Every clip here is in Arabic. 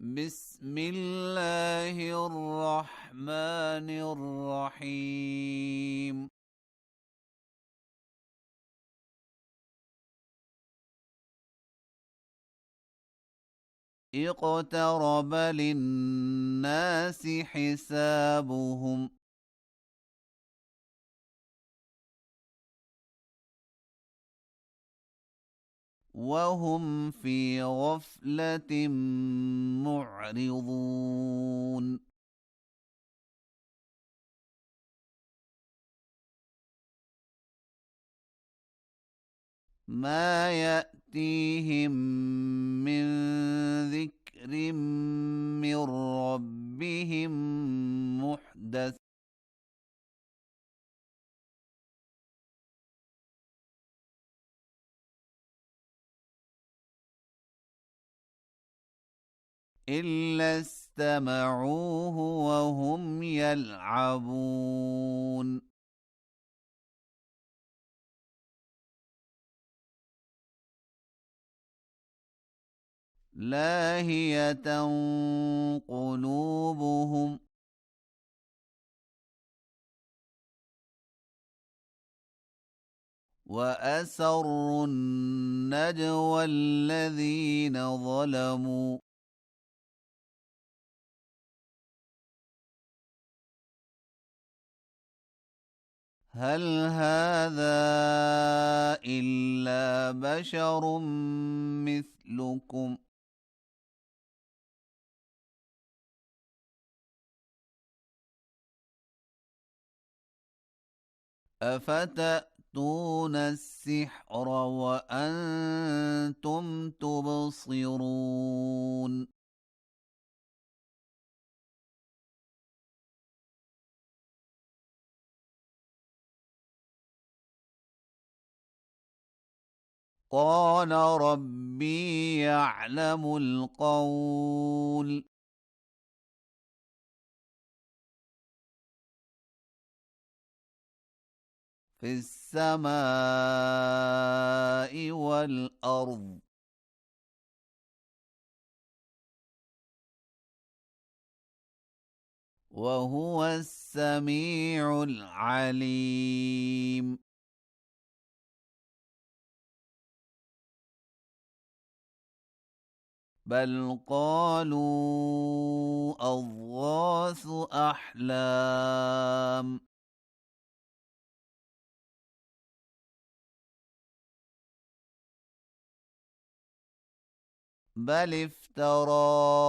بسم الله الرحمن الرحيم. اقترب للناس حسابهم وهم في غفلة معرضون. ما يأتيهم من ذكر من ربهم محدث إلا استمعوه وهم يلعبون. لاهية قلوبهم وأسروا النجوى الذين ظلموا هل هذا إلا بشر مثلكم أفتأتون السحر وأنتم تبصرون قال ربي يعلم القول في السماء والأرض وهو السميع العليم. بل قالوا أضغاث أحلام بل افتراه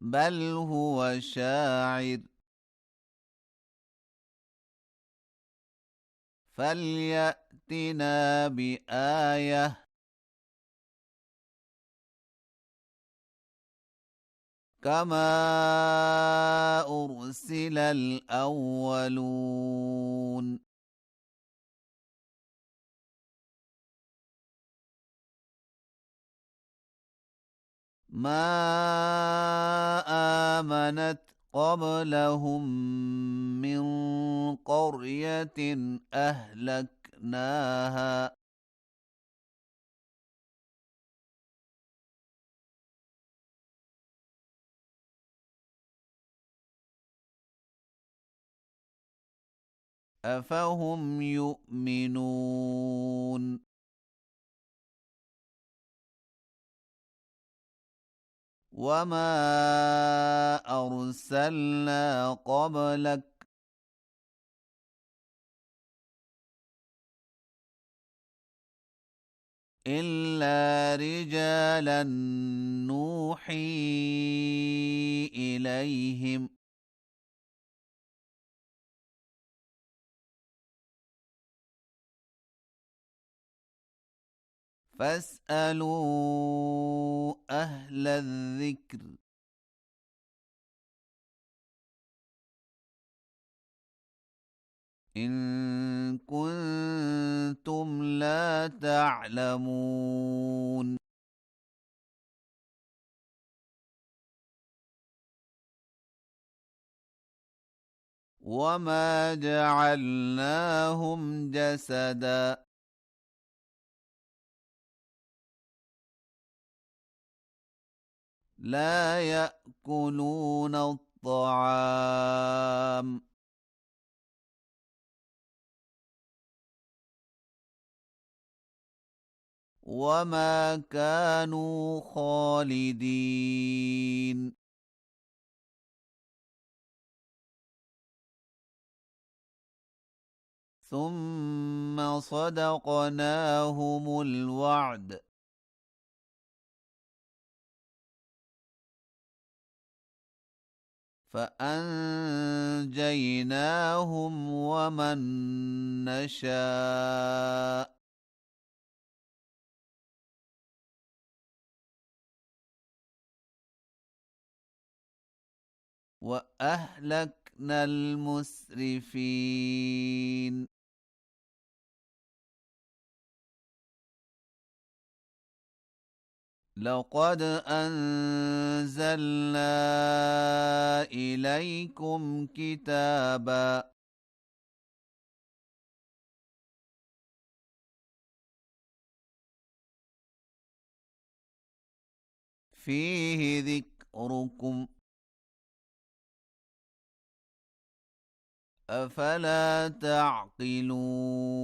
بل هو شاعر فليأتنا بآية كما أرسل الأولون ما آمنت قبلهم من قرية أهلكناها أفهم يؤمنون وما أرسلنا قبلك إلا رجالا نوحي إليهم فاسألوا أهل الذكر إن كنتم لا تعلمون وما جعلناهم جسدا لا يأكلون الطعام وما كانوا خالدين ثم صدقناهم الوعد فأنجيناهم ومن نشاء وأهلكنا المسرفين لقد أنزلنا إليكم كتابا فيه ذكركم أفلا تعقلون